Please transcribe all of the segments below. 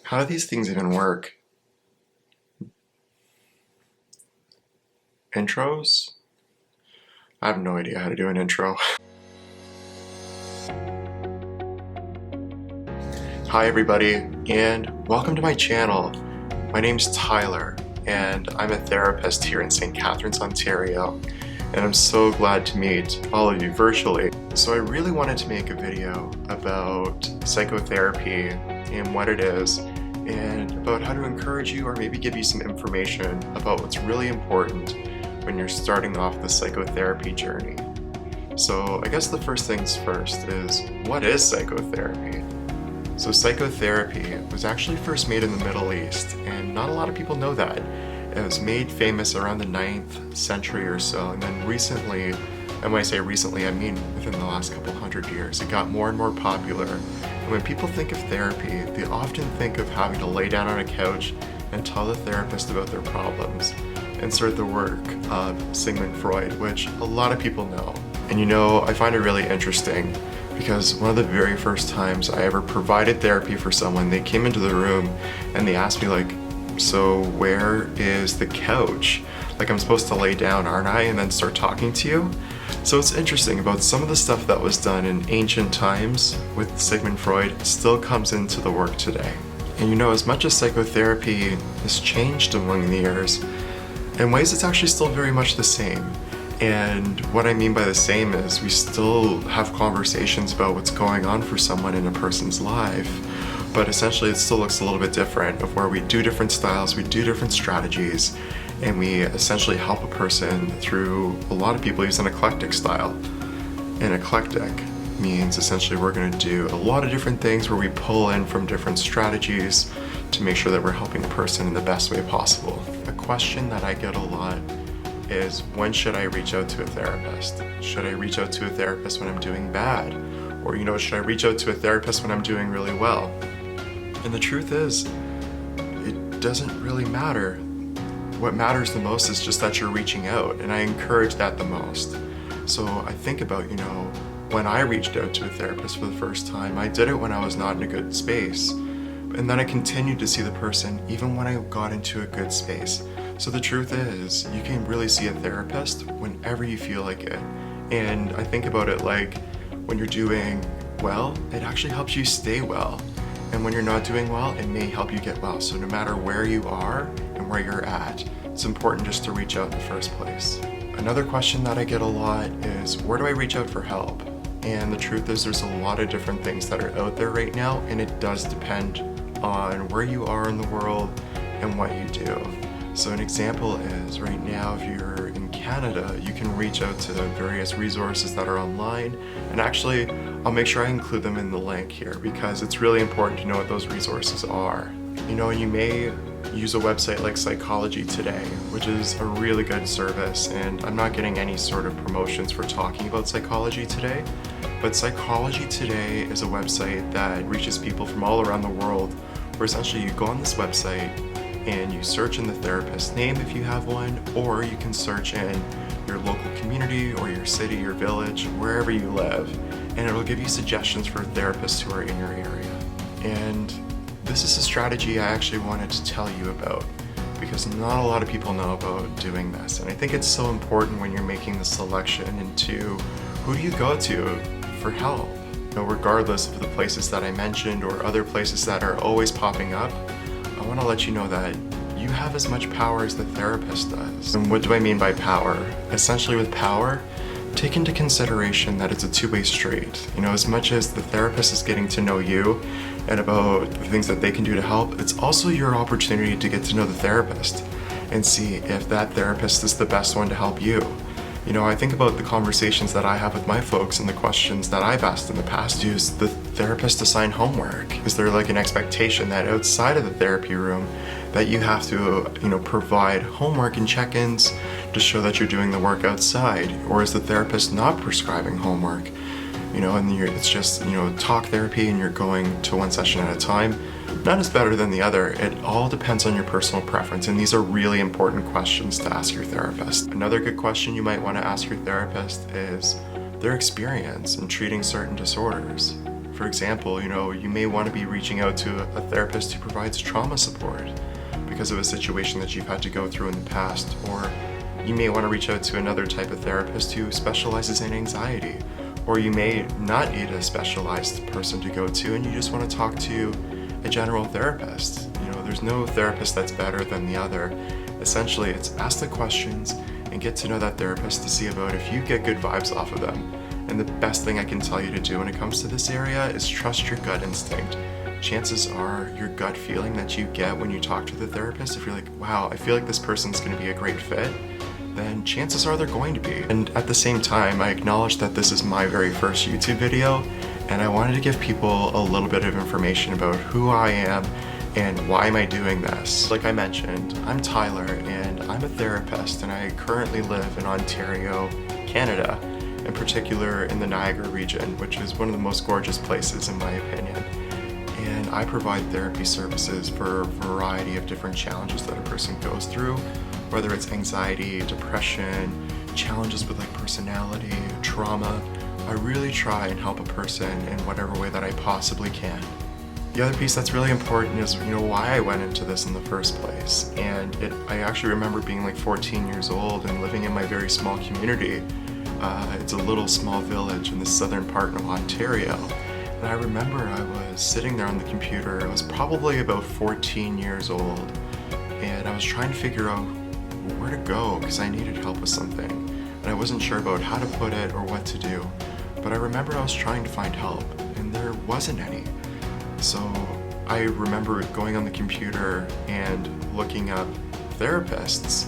How do these things even work? Intros? I have no idea how to do an intro. Hi everybody, and welcome to my channel. My name's Tyler, and I'm a therapist here in St. Catharines, Ontario, and I'm so glad to meet all of you virtually. So I really wanted to make a video about psychotherapy and what it is, and about how to encourage you or maybe give you some information about what's really important when you're starting off the psychotherapy journey. So I guess the first things first is, what is psychotherapy? So psychotherapy was actually first made in the Middle East, and not a lot of people know that. It was made famous around the 9th century or so, and then recently, and when I say recently, I mean within the last couple hundred years, it got more and more popular. And when people think of therapy, they often think of having to lay down on a couch and tell the therapist about their problems. Insert the work of Sigmund Freud, which a lot of people know. And you know, I find it really interesting because one of the very first times I ever provided therapy for someone, they came into the room and they asked me like, so where is the couch? Like, I'm supposed to lay down, aren't I? And then start talking to you? So it's interesting about some of the stuff that was done in ancient times with Sigmund Freud still comes into the work today. And you know, as much as psychotherapy has changed among the years, in ways it's actually still very much the same. And what I mean by the same is we still have conversations about what's going on for someone in a person's life, but essentially it still looks a little bit different, of where we do different styles, we do different strategies, and we essentially help a person through, a lot of people use an eclectic style. And eclectic means essentially we're going to do a lot of different things where we pull in from different strategies to make sure that we're helping the person in the best way possible. A question that I get a lot is, when should I reach out to a therapist? Should I reach out to a therapist when I'm doing bad? Or, you know, should I reach out to a therapist when I'm doing really well? And the truth is, it doesn't really matter. What matters the most is just that you're reaching out, and I encourage that the most. So I think about, you know, when I reached out to a therapist for the first time, I did it when I was not in a good space. And then I continued to see the person even when I got into a good space. So the truth is, you can really see a therapist whenever you feel like it. And I think about it like, when you're doing well, it actually helps you stay well. And when you're not doing well, it may help you get well. So no matter where you are and where you're at, it's important just to reach out in the first place. Another question that I get a lot is, where do I reach out for help? And the truth is, there's a lot of different things that are out there right now, and it does depend on where you are in the world and what you do. So an example is, right now, if you're in Canada, you can reach out to the various resources that are online, and actually I'll make sure I include them in the link here because it's really important to know what those resources are. You know, and you may use a website like Psychology Today, which is a really good service, and I'm not getting any sort of promotions for talking about Psychology Today, but Psychology Today is a website that reaches people from all around the world, where essentially you go on this website and you search in the therapist's name if you have one, or you can search in your local community or your city, your village, wherever you live, and it'll give you suggestions for therapists who are in your area. And this is a strategy I actually wanted to tell you about because not a lot of people know about doing this. And I think it's so important when you're making the selection into who do you go to for help. You know, regardless of the places that I mentioned or other places that are always popping up, I want to let you know that you have as much power as the therapist does. And what do I mean by power? Essentially with power, take into consideration that it's a two-way street. You know, as much as the therapist is getting to know you and about the things that they can do to help, it's also your opportunity to get to know the therapist and see if that therapist is the best one to help you. You know, I think about the conversations that I have with my folks and the questions that I've asked in the past. Is the therapist assign homework? Is there like an expectation that outside of the therapy room that you have to, you know, provide homework and check-ins to show that you're doing the work outside? Or is the therapist not prescribing homework? You know, and it's just, you know, talk therapy and you're going to one session at a time. None is better than the other. It all depends on your personal preference, and these are really important questions to ask your therapist. Another good question you might want to ask your therapist is their experience in treating certain disorders. For example, you may want to be reaching out to a therapist who provides trauma support because of a situation that you've had to go through in the past, or you may want to reach out to another type of therapist who specializes in anxiety, or you may not need a specialized person to go to and you just want to talk to a general therapist. There's no therapist that's better than the other. Essentially, it's ask the questions and get to know that therapist to see about if you get good vibes off of them. And the best thing I can tell you to do when it comes to this area is trust your gut instinct. Chances are your gut feeling that you get when you talk to the therapist, if you're like, wow, I feel like this person's going to be a great fit, then chances are they're going to be. And at the same time, I acknowledge that this is my very first YouTube video, and I wanted to give people a little bit of information about who I am and why am I doing this. Like I mentioned, I'm Tyler and I'm a therapist, and I currently live in Ontario, Canada, in particular in the Niagara region, which is one of the most gorgeous places in my opinion. And I provide therapy services for a variety of different challenges that a person goes through, whether it's anxiety, depression, challenges with personality, trauma. I really try and help a person in whatever way that I possibly can. The other piece that's really important is, why I went into this in the first place. And I actually remember being 14 years old and living in my very small community. It's a little small village in the southern part of Ontario. And I remember I was sitting there on the computer. I was probably about 14 years old. And I was trying to figure out where to go because I needed help with something. And I wasn't sure about how to put it or what to do. But I remember I was trying to find help and there wasn't any. So I remember going on the computer and looking up therapists,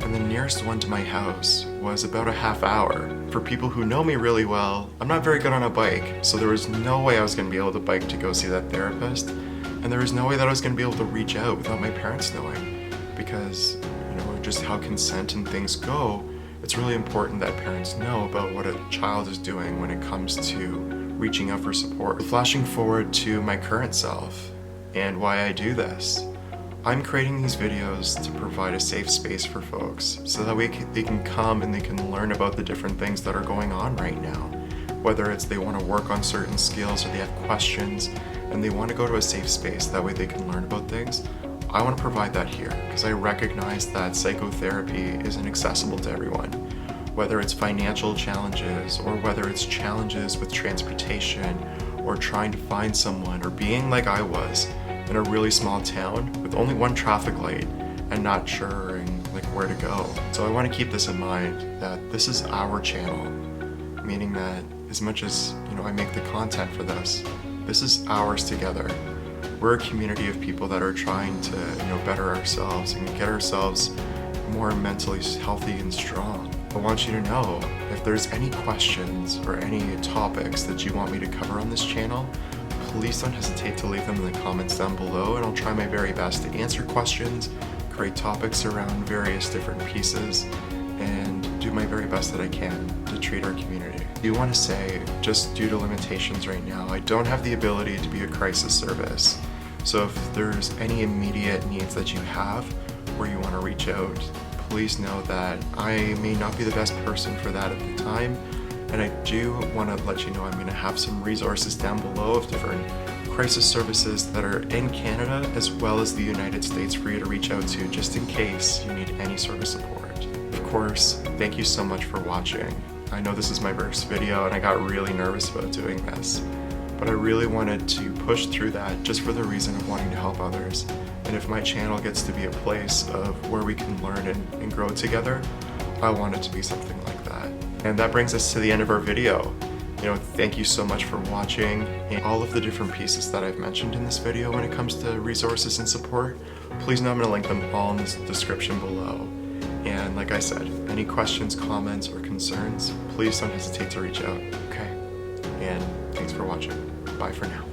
and the nearest one to my house was about a half hour. For people who know me really well, I'm not very good on a bike, so there was no way I was going to be able to bike to go see that therapist, and there was no way that I was going to be able to reach out without my parents knowing, because just how consent and things go, it's really important that parents know about what a child is doing when it comes to reaching out for support. Flashing forward to my current self and why I do this. I'm creating these videos to provide a safe space for folks so that they can come and they can learn about the different things that are going on right now. Whether it's they want to work on certain skills or they have questions and they want to go to a safe space, that way they can learn about things. I want to provide that here because I recognize that psychotherapy isn't accessible to everyone. Whether it's financial challenges or whether it's challenges with transportation or trying to find someone, or being like I was in a really small town with only one traffic light and not sure where to go. So I want to keep this in mind, that this is our channel, meaning that as much as I make the content for this is ours together. We're a community of people that are trying to better ourselves and get ourselves more mentally healthy and strong. I want you to know, if there's any questions or any topics that you want me to cover on this channel, please don't hesitate to leave them in the comments down below, and I'll try my very best to answer questions, create topics around various different pieces, and do my very best that I can to treat our community. I do want to say, just due to limitations right now, I don't have the ability to be a crisis service. So if there's any immediate needs that you have where you want to reach out, please know that I may not be the best person for that at the time, and I do want to let you know I'm going to have some resources down below of different crisis services that are in Canada as well as the United States for you to reach out to, just in case you need any sort of support. Of course, thank you so much for watching. I know this is my first video and I got really nervous about doing this, but I really wanted to push through that just for the reason of wanting to help others. And if my channel gets to be a place of where we can learn and grow together, I want it to be something like that. And that brings us to the end of our video. Thank you so much for watching, and all of the different pieces that I've mentioned in this video when it comes to resources and support, please know I'm going to link them all in the description below. And like I said, any questions, comments, or concerns, please don't hesitate to reach out, okay? And thanks for watching. Bye for now.